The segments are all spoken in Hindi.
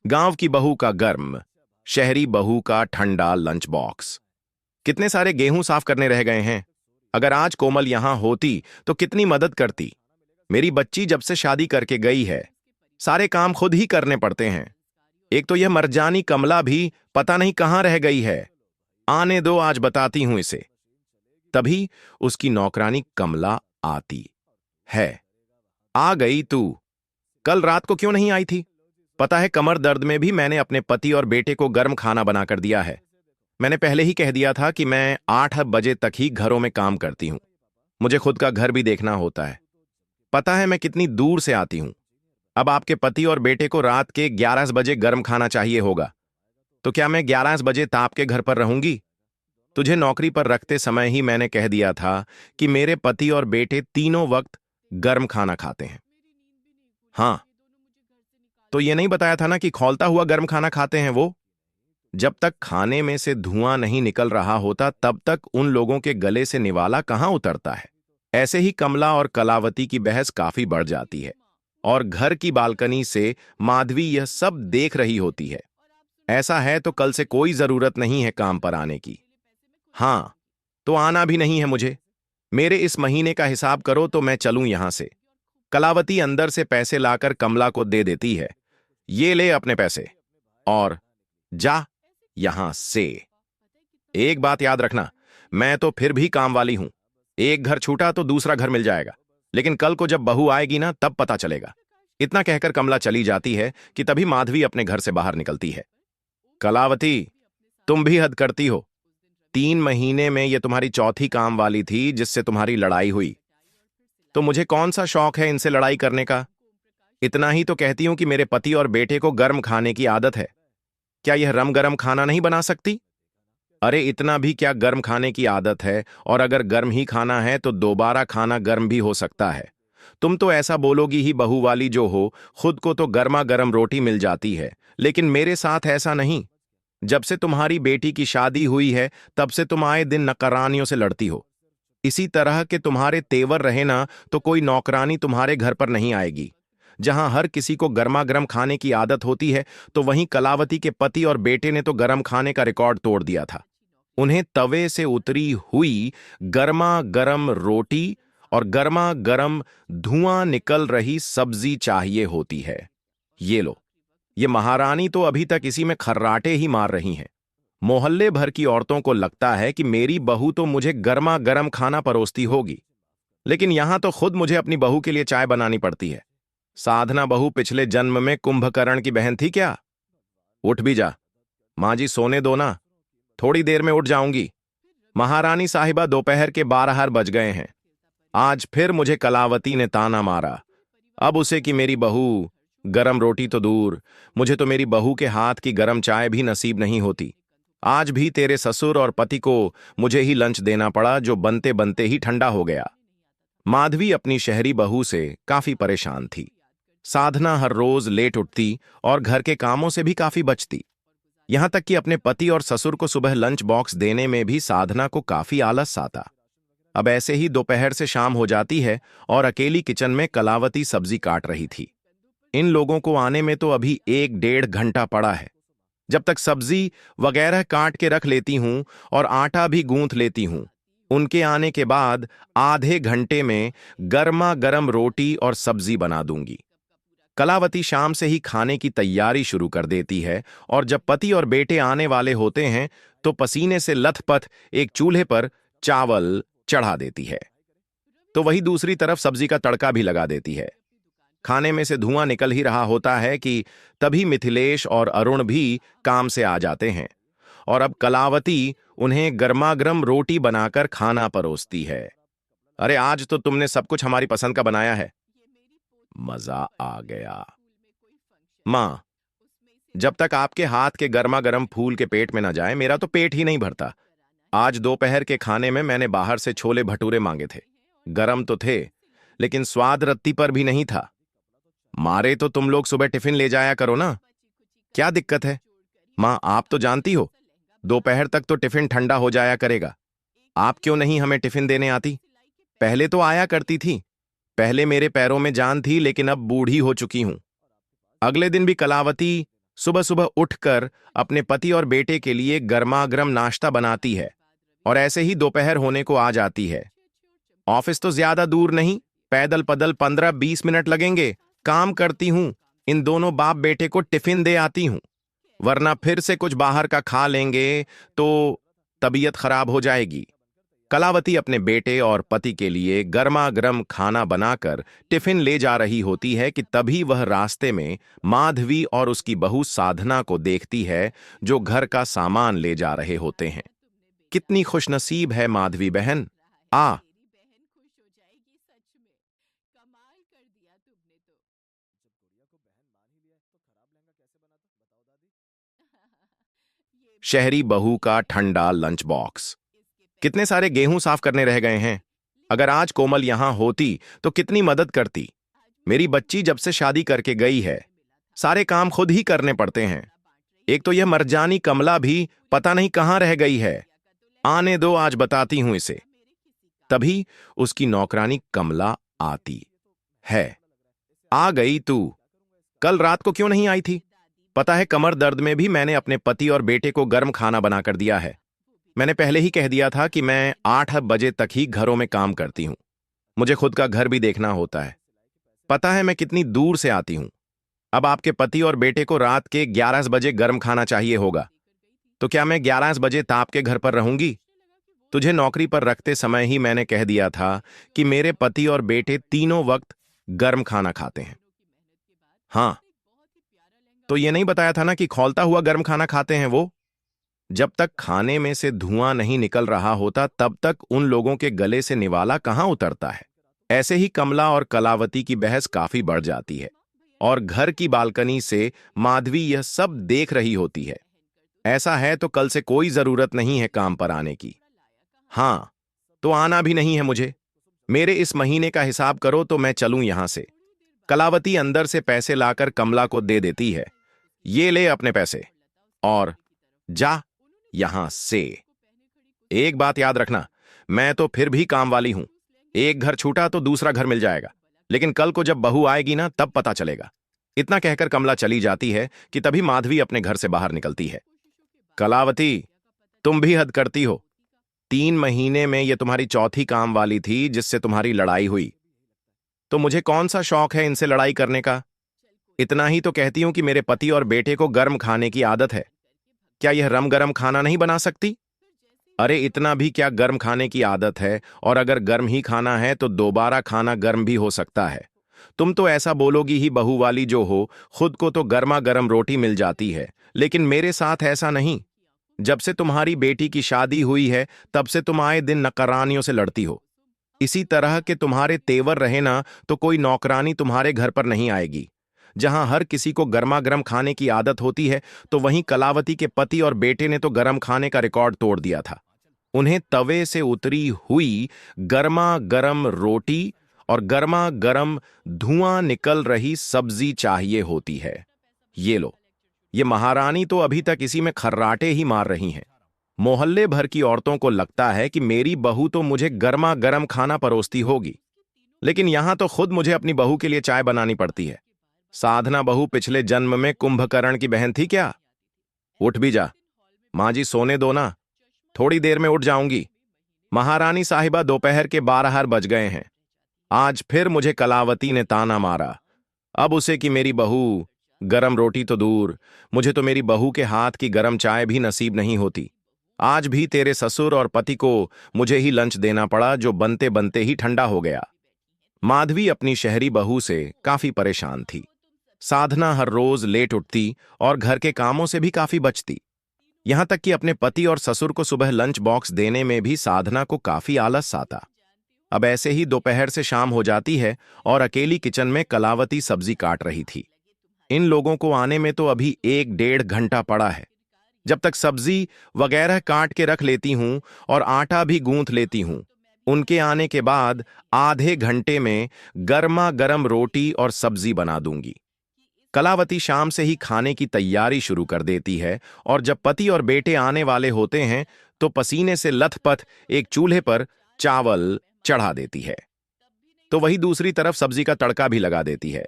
गांव की बहू का गर्म, शहरी बहू का ठंडा लंच बॉक्स। कितने सारे गेहूं साफ करने रह गए हैं। अगर आज कोमल यहां होती तो कितनी मदद करती। मेरी बच्ची जब से शादी करके गई है, सारे काम खुद ही करने पड़ते हैं। एक तो यह मरजानी कमला भी पता नहीं कहां रह गई है। आने दो, आज बताती हूं इसे। तभी उसकी नौकरानी कमला आती है। आ गई तू? कल रात को क्यों नहीं आई थी? पता है, कमर दर्द में भी मैंने अपने पति और बेटे को गर्म खाना बनाकर दिया है। मैंने पहले ही कह दिया था कि मैं 8 बजे तक ही घरों में काम करती हूं। मुझे खुद का घर भी देखना होता है। पता है मैं कितनी दूर से आती हूं। अब आपके पति और बेटे को रात के 11 बजे गर्म खाना चाहिए होगा, तो क्या मैं 11 बजे ताप के घर पर रहूंगी? तुझे नौकरी पर रखते समय ही मैंने कह दिया था कि मेरे पति और बेटे तीनों वक्त गर्म खाना खाते हैं। हाँ, तो ये नहीं बताया था ना कि खौलता हुआ गर्म खाना खाते हैं वो। जब तक खाने में से धुआं नहीं निकल रहा होता तब तक उन लोगों के गले से निवाला कहां उतरता है। ऐसे ही कमला और कलावती की बहस काफी बढ़ जाती है और घर की बालकनी से माधवी यह सब देख रही होती है। ऐसा है तो कल से कोई जरूरत नहीं है काम पर आने की। हाँ, तो आना भी नहीं है मुझे। मेरे इस महीने का हिसाब करो तो मैं चलूं यहां से। कलावती अंदर से पैसे लाकर कमला को दे देती है। ये ले अपने पैसे और जा यहां से। एक बात याद रखना, मैं तो फिर भी काम वाली हूं। एक घर छूटा तो दूसरा घर मिल जाएगा, लेकिन कल को जब बहू आएगी ना तब पता चलेगा। इतना कहकर कमला चली जाती है कि तभी माधवी अपने घर से बाहर निकलती है। कलावती, तुम भी हद करती हो। 3 महीने में यह तुम्हारी चौथी काम वाली थी जिससे तुम्हारी लड़ाई हुई। तो मुझे कौन सा शौक है इनसे लड़ाई करने का? इतना ही तो कहती हूं कि मेरे पति और बेटे को गर्म खाने की आदत है। क्या यह रम गरम खाना नहीं बना सकती? अरे इतना भी क्या गर्म खाने की आदत है, और अगर गर्म ही खाना है तो दोबारा खाना गर्म भी हो सकता है। तुम तो ऐसा बोलोगी ही बहू वाली जो हो, खुद को तो गर्मा गर्म रोटी मिल जाती है, लेकिन मेरे साथ ऐसा नहीं। जब से तुम्हारी बेटी की शादी हुई है तब से तुम आए दिन नौकरानियों से लड़ती हो। इसी तरह के तुम्हारे तेवर रहे ना तो कोई नौकरानी तुम्हारे घर पर नहीं आएगी। जहां हर किसी को गर्मा गर्म खाने की आदत होती है, तो वहीं कलावती के पति और बेटे ने तो गर्म खाने का रिकॉर्ड तोड़ दिया था। उन्हें तवे से उतरी हुई गर्मा गर्म रोटी और गर्मा गर्म धुआं निकल रही सब्जी चाहिए होती है। ये लो, ये महारानी तो अभी तक इसी में खर्राटे ही मार रही हैं। मोहल्ले भर की औरतों को लगता है कि मेरी बहू तो मुझे गर्मा गर्म खाना परोसती होगी, लेकिन यहां तो खुद मुझे अपनी बहू के लिए चाय बनानी पड़ती है। साधना बहू पिछले जन्म में कुंभकर्ण की बहन थी क्या? उठ भी जा। मां जी सोने दो ना, थोड़ी देर में उठ जाऊंगी। महारानी साहिबा, दोपहर के 12 बज गए हैं। आज फिर मुझे कलावती ने ताना मारा। अब उसे कि मेरी बहू, गरम रोटी तो दूर, मुझे तो मेरी बहू के हाथ की गरम चाय भी नसीब नहीं होती। आज भी तेरे ससुर और पति को मुझे ही लंच देना पड़ा, जो बनते बनते ही ठंडा हो गया। माधवी अपनी शहरी बहू से काफी परेशान थी। साधना हर रोज लेट उठती और घर के कामों से भी काफी बचती। यहां तक कि अपने पति और ससुर को सुबह लंच बॉक्स देने में भी साधना को काफी आलस आता। अब ऐसे ही दोपहर से शाम हो जाती है और अकेली किचन में कलावती सब्जी काट रही थी। इन लोगों को आने में तो अभी 1-1.5 घंटा पड़ा है। जब तक सब्जी वगैरह काट के रख लेती हूं और आटा भी गूंथ लेती हूं, उनके आने के बाद आधे घंटे में गर्मा गर्म रोटी और सब्जी बना दूंगी। कलावती शाम से ही खाने की तैयारी शुरू कर देती है और जब पति और बेटे आने वाले होते हैं तो पसीने से लथपथ एक चूल्हे पर चावल चढ़ा देती है, तो वही दूसरी तरफ सब्जी का तड़का भी लगा देती है। खाने में से धुआं निकल ही रहा होता है कि तभी मिथिलेश और अरुण भी काम से आ जाते हैं और अब कलावती उन्हें गर्मागर्म रोटी बनाकर खाना परोसती है। अरे आज तो तुमने सब कुछ हमारी पसंद का बनाया है। मजा आ गया। मां, जब तक आपके हाथ के गर्मा गर्म फूल के पेट में ना जाए मेरा तो पेट ही नहीं भरता। आज दोपहर के खाने में मैंने बाहर से छोले भटूरे मांगे थे। गरम तो थे, लेकिन स्वाद रत्ती पर भी नहीं था। मारे तो तुम लोग सुबह टिफिन ले जाया करो ना। क्या दिक्कत है? मां, आप तो जानती हो दोपहर तक तो टिफिन ठंडा हो जाया करेगा। आप क्यों नहीं हमें टिफिन देने आती? पहले तो आया करती थी। पहले मेरे पैरों में जान थी, लेकिन अब बूढ़ी हो चुकी हूं। अगले दिन भी कलावती सुबह सुबह उठकर अपने पति और बेटे के लिए गर्मागर्म नाश्ता बनाती है और ऐसे ही दोपहर होने को आ जाती है। ऑफिस तो ज्यादा दूर नहीं, पैदल पदल 15-20 मिनट लगेंगे। काम करती हूँ, इन दोनों बाप बेटे को टिफिन दे आती हूँ, वरना फिर से कुछ बाहर का खा लेंगे तो तबीयत खराब हो जाएगी। कलावती अपने बेटे और पति के लिए गर्मा गर्म खाना बनाकर टिफिन ले जा रही होती है कि तभी वह रास्ते में माधवी और उसकी बहू साधना को देखती है, जो घर का सामान ले जा रहे होते हैं। कितनी खुशनसीब है माधवी बहन। आ शहरी बहू का ठंडा लंच बॉक्स। कितने सारे गेहूं साफ करने रह गए हैं। अगर आज कोमल यहां होती तो कितनी मदद करती। मेरी बच्ची जब से शादी करके गई है, सारे काम खुद ही करने पड़ते हैं। एक तो यह मरजानी कमला भी पता नहीं कहां रह गई है। आने दो, आज बताती हूं इसे। तभी उसकी नौकरानी कमला आती है। आ गई तू? कल रात को क्यों नहीं आई थी? पता है, कमर दर्द में भी मैंने अपने पति और बेटे को गर्म खाना बनाकर दिया है। मैंने पहले ही कह दिया था कि मैं 8 बजे तक ही घरों में काम करती हूं। मुझे खुद का घर भी देखना होता है। पता है मैं कितनी दूर से आती हूं। अब आपके पति और बेटे को रात के 11 बजे गर्म खाना चाहिए होगा, तो क्या मैं 11 बजे ताप के घर पर रहूंगी? तुझे नौकरी पर रखते समय ही मैंने कह दिया था कि मेरे पति और बेटे तीनों वक्त गर्म खाना खाते हैं। हाँ, तो ये नहीं बताया था ना कि खौलता हुआ गर्म खाना खाते हैं वो। जब तक खाने में से धुआं नहीं निकल रहा होता तब तक उन लोगों के गले से निवाला कहां उतरता है। ऐसे ही कमला और कलावती की बहस काफी बढ़ जाती है और घर की बालकनी से माधवी यह सब देख रही होती है। ऐसा है तो कल से कोई जरूरत नहीं है काम पर आने की। हाँ, तो आना भी नहीं है मुझे। मेरे इस महीने का हिसाब करो तो मैं चलूं यहां से। कलावती अंदर से पैसे लाकर कमला को दे देती है। ये ले अपने पैसे और जा यहां से। एक बात याद रखना, मैं तो फिर भी काम वाली हूं। एक घर छूटा तो दूसरा घर मिल जाएगा, लेकिन कल को जब बहू आएगी ना तब पता चलेगा। इतना कहकर कमला चली जाती है कि तभी माधवी अपने घर से बाहर निकलती है। कलावती, तुम भी हद करती हो। 3 महीने में ये तुम्हारी चौथी काम वाली थी जिससे तुम्हारी लड़ाई हुई। तो मुझे कौन सा शौक है इनसे लड़ाई करने का? इतना ही तो कहती हूं कि मेरे पति और बेटे को गर्म खाने की आदत है। क्या यह रम गरम खाना नहीं बना सकती? अरे इतना भी क्या गर्म खाने की आदत है, और अगर गर्म ही खाना है तो दोबारा खाना गर्म भी हो सकता है। तुम तो ऐसा बोलोगी ही बहू वाली जो हो, खुद को तो गर्मा गर्म रोटी मिल जाती है, लेकिन मेरे साथ ऐसा नहीं। जब से तुम्हारी बेटी की शादी हुई है तब से तुम आए दिन नौकरानियों से लड़ती हो। इसी तरह के तुम्हारे तेवर रहे ना तो कोई नौकरानी तुम्हारे घर पर नहीं आएगी। जहां हर किसी को गर्मा गर्म खाने की आदत होती है, तो वहीं कलावती के पति और बेटे ने तो गर्म खाने का रिकॉर्ड तोड़ दिया था। उन्हें तवे से उतरी हुई गर्मा गर्म रोटी और गर्मा गर्म धुआं निकल रही सब्जी चाहिए होती है। ये लो, ये महारानी तो अभी तक इसी में खर्राटे ही मार रही हैं। मोहल्ले भर की औरतों को लगता है कि मेरी बहू तो मुझे गर्मा गर्म खाना परोसती होगी, लेकिन यहां तो खुद मुझे अपनी बहू के लिए चाय बनानी पड़ती है। साधना बहू पिछले जन्म में कुंभकर्ण की बहन थी क्या? उठ भी जा। मां जी सोने दो ना, थोड़ी देर में उठ जाऊंगी। महारानी साहिबा, दोपहर के 12 बज गए हैं। आज फिर मुझे कलावती ने ताना मारा। अब उसे कि मेरी बहू, गरम रोटी तो दूर, मुझे तो मेरी बहू के हाथ की गरम चाय भी नसीब नहीं होती। आज भी तेरे ससुर और पति को मुझे ही लंच देना पड़ा, जो बनते बनते ही ठंडा हो गया। माधवी अपनी शहरी बहू से काफी परेशान थी। साधना हर रोज लेट उठती और घर के कामों से भी काफी बचती। यहां तक कि अपने पति और ससुर को सुबह लंच बॉक्स देने में भी साधना को काफी आलस आता। अब ऐसे ही दोपहर से शाम हो जाती है और अकेली किचन में कलावती सब्जी काट रही थी। इन लोगों को आने में तो अभी 1-1.5 घंटा पड़ा है। जब तक सब्जी वगैरह काट के रख लेती हूं और आटा भी गूंथ लेती हूं, उनके आने के बाद आधे घंटे में गर्मा गर्म रोटी और सब्जी बना दूंगी। कलावती शाम से ही खाने की तैयारी शुरू कर देती है और जब पति और बेटे आने वाले होते हैं तो पसीने से लथपथ एक चूल्हे पर चावल चढ़ा देती है, तो वही दूसरी तरफ सब्जी का तड़का भी लगा देती है।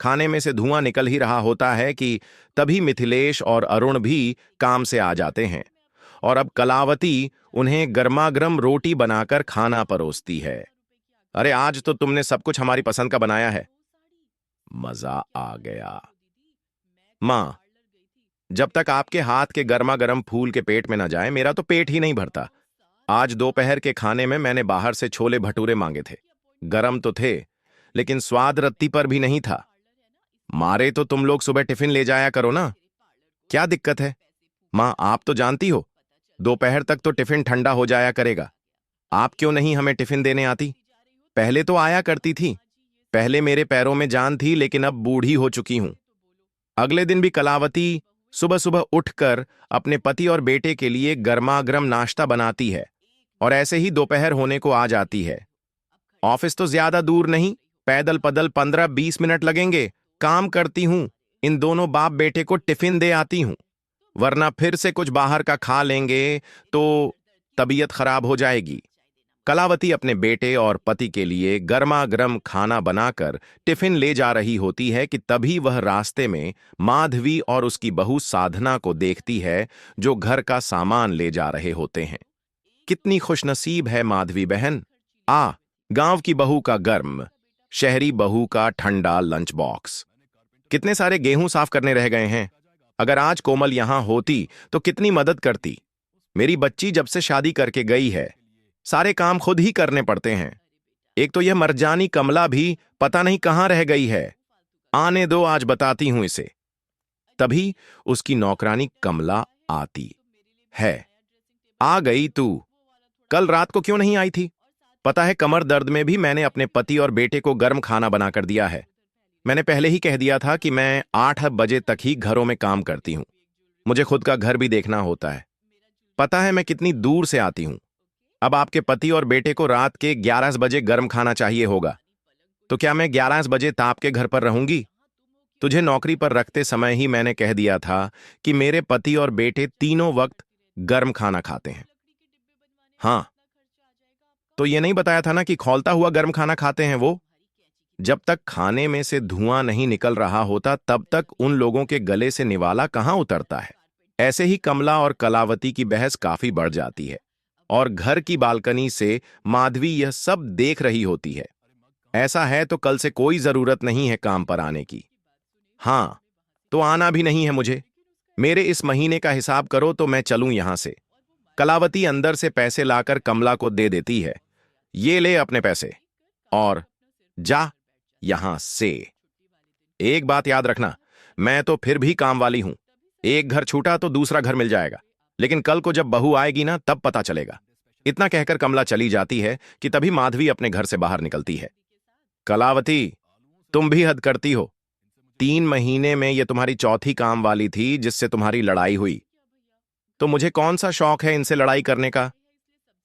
खाने में से धुआं निकल ही रहा होता है कि तभी मिथिलेश और अरुण भी काम से आ जाते हैं और अब कलावती उन्हें गर्मागर्म रोटी बनाकर खाना परोसती है। अरे आज तो तुमने सब कुछ हमारी पसंद का बनाया है। मजा आ गया। मां, जब तक आपके हाथ के गर्मा गर्म फूल के पेट में ना जाए मेरा तो पेट ही नहीं भरता। आज दोपहर के खाने में मैंने बाहर से छोले भटूरे मांगे थे। गरम तो थे लेकिन स्वाद रत्ती पर भी नहीं था। मारे तो तुम लोग सुबह टिफिन ले जाया करो ना, क्या दिक्कत है? मां, आप तो जानती हो दोपहर तक तो टिफिन ठंडा हो जाया करेगा। आप क्यों नहीं हमें टिफिन देने आती? पहले तो आया करती थी। पहले मेरे पैरों में जान थी लेकिन अब बूढ़ी हो चुकी हूं। अगले दिन भी कलावती सुबह सुबह उठकर अपने पति और बेटे के लिए गर्मागर्म नाश्ता बनाती है और ऐसे ही दोपहर होने को आ जाती है। ऑफिस तो ज्यादा दूर नहीं, पैदल पदल 15-20 मिनट लगेंगे। काम करती हूं, इन दोनों बाप बेटे को टिफिन दे आती हूं, वरना फिर से कुछ बाहर का खा लेंगे तो तबीयत खराब हो जाएगी। कलावती अपने बेटे और पति के लिए गर्मा गर्म खाना बनाकर टिफिन ले जा रही होती है कि तभी वह रास्ते में माधवी और उसकी बहू साधना को देखती है जो घर का सामान ले जा रहे होते हैं। कितनी खुशनसीब है माधवी बहन। गांव की बहू का गर्म, शहरी बहू का ठंडा लंच बॉक्स। कितने सारे गेहूं साफ करने रह गए हैं। अगर आज कोमल यहां होती तो कितनी मदद करती। मेरी बच्ची जब से शादी करके गई है सारे काम खुद ही करने पड़ते हैं। एक तो यह मरजानी कमला भी पता नहीं कहां रह गई है। आने दो, आज बताती हूं इसे। तभी उसकी नौकरानी कमला आती है। आ गई तू? कल रात को क्यों नहीं आई थी? पता है कमर दर्द में भी मैंने अपने पति और बेटे को गर्म खाना बनाकर दिया है। मैंने पहले ही कह दिया था कि मैं 8 बजे तक ही घरों में काम करती हूं। मुझे खुद का घर भी देखना होता है। पता है मैं कितनी दूर से आती हूं। अब आपके पति और बेटे को रात के 11 बजे गर्म खाना चाहिए होगा, तो क्या मैं 11 बजे ताप के घर पर रहूंगी? तुझे नौकरी पर रखते समय ही मैंने कह दिया था कि मेरे पति और बेटे तीनों वक्त गर्म खाना खाते हैं। हाँ, तो ये नहीं बताया था ना कि खौलता हुआ गर्म खाना खाते हैं वो? जब तक खाने में से धुआं नहीं निकल रहा होता तब तक उन लोगों के गले से निवाला कहां उतरता है। ऐसे ही कमला और कलावती की बहस काफी बढ़ जाती है और घर की बालकनी से माधवी यह सब देख रही होती है। ऐसा है तो कल से कोई जरूरत नहीं है काम पर आने की। हाँ, तो आना भी नहीं है मुझे। मेरे इस महीने का हिसाब करो तो मैं चलूं यहां से। कलावती अंदर से पैसे लाकर कमला को दे देती है। ये ले अपने पैसे और जा यहां से। एक बात याद रखना, मैं तो फिर भी काम वाली हूं। एक घर छूटा तो दूसरा घर मिल जाएगा, लेकिन कल को जब बहू आएगी ना तब पता चलेगा। इतना कहकर कमला चली जाती है कि तभी माधवी अपने घर से बाहर निकलती है। कलावती, तुम भी हद करती हो। 3 महीने में ये तुम्हारी चौथी काम वाली थी जिससे तुम्हारी लड़ाई हुई। तो मुझे कौन सा शौक है इनसे लड़ाई करने का?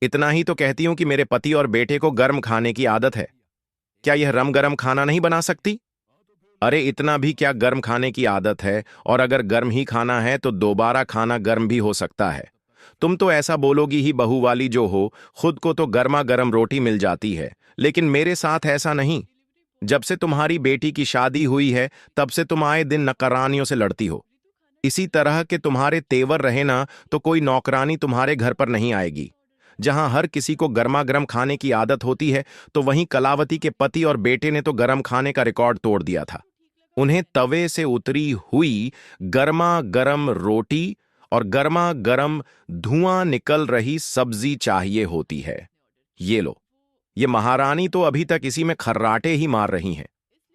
इतना ही तो कहती हूं कि मेरे पति और बेटे को गर्म खाने की आदत है। क्या यह रम गरम खाना नहीं बना सकती? अरे इतना भी क्या गर्म खाने की आदत है, और अगर गर्म ही खाना है तो दोबारा खाना गर्म भी हो सकता है। तुम तो ऐसा बोलोगी ही बहू वाली जो हो, खुद को तो गर्मा गर्म रोटी मिल जाती है, लेकिन मेरे साथ ऐसा नहीं। जब से तुम्हारी बेटी की शादी हुई है तब से तुम आए दिन नौकरानियों से लड़ती हो। इसी तरह के तुम्हारे तेवर रहे ना तो कोई नौकरानी तुम्हारे घर पर नहीं आएगी। जहां हर किसी को गर्मा गर्म खाने की आदत होती है तो वहीं कलावती के पति और बेटे ने तो गर्म खाने का रिकॉर्ड तोड़ दिया था। उन्हें तवे से उतरी हुई गर्मा गर्म रोटी और गर्मा गर्म धुआं निकल रही सब्जी चाहिए होती है। ये लो, ये महारानी तो अभी तक इसी में खर्राटे ही मार रही हैं।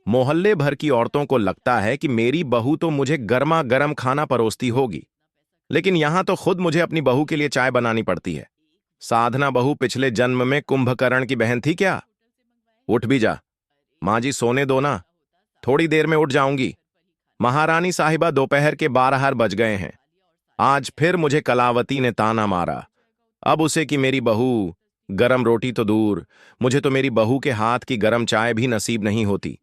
मोहल्ले भर की औरतों को लगता है कि मेरी बहू तो मुझे गर्मा गर्म खाना परोसती होगी, लेकिन यहां तो खुद मुझे अपनी बहू के लिए चाय बनानी पड़ती है। साधना बहू पिछले जन्म में कुंभकर्ण की बहन थी क्या? उठ भी जा। मां जी सोने दो ना, थोड़ी देर में उठ जाऊंगी। महारानी साहिबा, दोपहर के 12 बज गए हैं। आज फिर मुझे कलावती ने ताना मारा। अब उसे कि मेरी बहू, गरम रोटी तो दूर, मुझे तो मेरी बहू के हाथ की गरम चाय भी नसीब नहीं होती।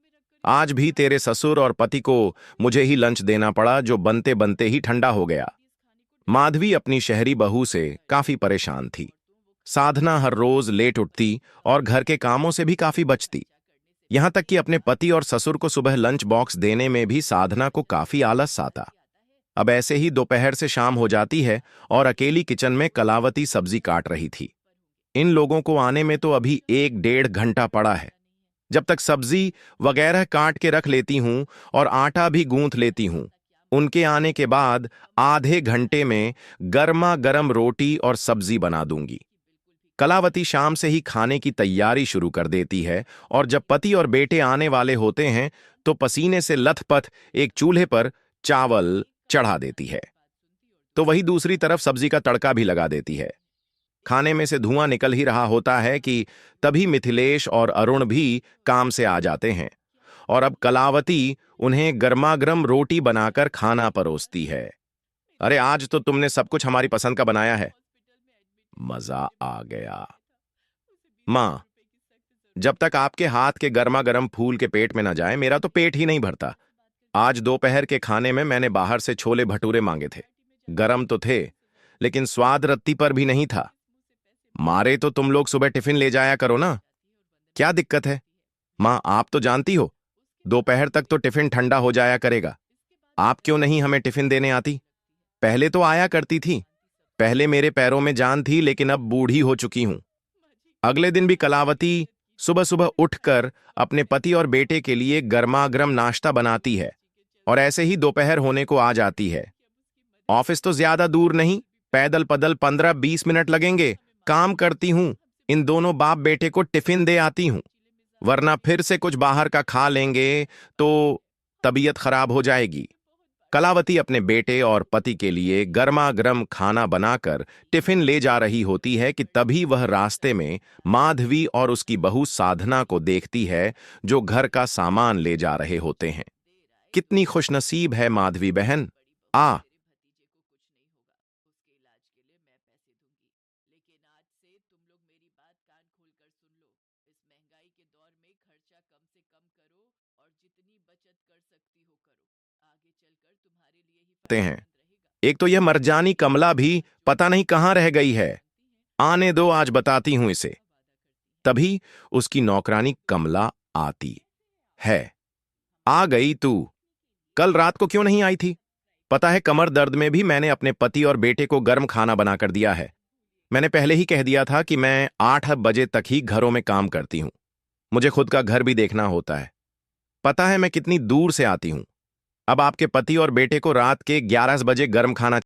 आज भी तेरे ससुर और पति को मुझे ही लंच देना पड़ा जो बनते बनते ही ठंडा हो गया। माधवी अपनी शहरी बहू से काफी परेशान थी। साधना हर रोज लेट उठती और घर के कामों से भी काफी बचती। यहां तक कि अपने पति और ससुर को सुबह लंच बॉक्स देने में भी साधना को काफी आलस आता। अब ऐसे ही दोपहर से शाम हो जाती है और अकेली किचन में कलावती सब्जी काट रही थी। इन लोगों को आने में तो अभी 1-1.5 घंटा पड़ा है। जब तक सब्जी वगैरह काट के रख लेती हूं और आटा भी गूंथ लेती हूं, उनके आने के बाद आधे घंटे में गर्मा गर्म रोटी और सब्जी बना दूंगी। कलावती शाम से ही खाने की तैयारी शुरू कर देती है और जब पति और बेटे आने वाले होते हैं तो पसीने से लथपथ एक चूल्हे पर चावल चढ़ा देती है, तो वही दूसरी तरफ सब्जी का तड़का भी लगा देती है। खाने में से धुआं निकल ही रहा होता है कि तभी मिथिलेश और अरुण भी काम से आ जाते हैं और अब कलावती उन्हें गर्मागर्म रोटी बनाकर खाना परोसती है। अरे आज तो तुमने सब कुछ हमारी पसंद का बनाया है। मजा आ गया। मां, जब तक आपके हाथ के गर्मा गर्म फूल के पेट में ना जाए मेरा तो पेट ही नहीं भरता। आज दोपहर के खाने में मैंने बाहर से छोले भटूरे मांगे थे। गरम तो थे लेकिन स्वाद रत्ती पर भी नहीं था। मारे तो तुम लोग सुबह टिफिन ले जाया करो ना, क्या दिक्कत है? मां, आप तो जानती हो दोपहर तक तो टिफिन ठंडा हो जाया करेगा। आप क्यों नहीं हमें टिफिन देने आती? पहले तो आया करती थी। पहले मेरे पैरों में जान थी लेकिन अब बूढ़ी हो चुकी हूं। अगले दिन भी कलावती सुबह सुबह उठकर अपने पति और बेटे के लिए गर्मागर्म नाश्ता बनाती है और ऐसे ही दोपहर होने को आ जाती है। ऑफिस तो ज्यादा दूर नहीं, पैदल पदल 15-20 मिनट लगेंगे। काम करती हूं, इन दोनों बाप बेटे को टिफिन दे आती हूं, वरना फिर से कुछ बाहर का खा लेंगे तो तबीयत खराब हो जाएगी। कलावती अपने बेटे और पति के लिए गर्मा गर्म खाना बनाकर टिफिन ले जा रही होती है कि तभी वह रास्ते में माधवी और उसकी बहू साधना को देखती है जो घर का सामान ले जा रहे होते हैं। कितनी खुशनसीब है माधवी बहन। आ हैं। एक तो यह मरजानी कमला भी पता नहीं कहां रह गई है। आने दो, आज बताती हूं इसे। तभी उसकी नौकरानी कमला आती है। आ गई तू? कल रात को क्यों नहीं आई थी? पता है कमर दर्द में भी मैंने अपने पति और बेटे को गर्म खाना बनाकर दिया है। मैंने पहले ही कह दिया था कि मैं 8 बजे तक ही घरों में काम करती हूं। मुझे खुद का घर भी देखना होता है। पता है मैं कितनी दूर से आती हूं। अब आपके पति और बेटे को रात के 11 बजे गर्म खाना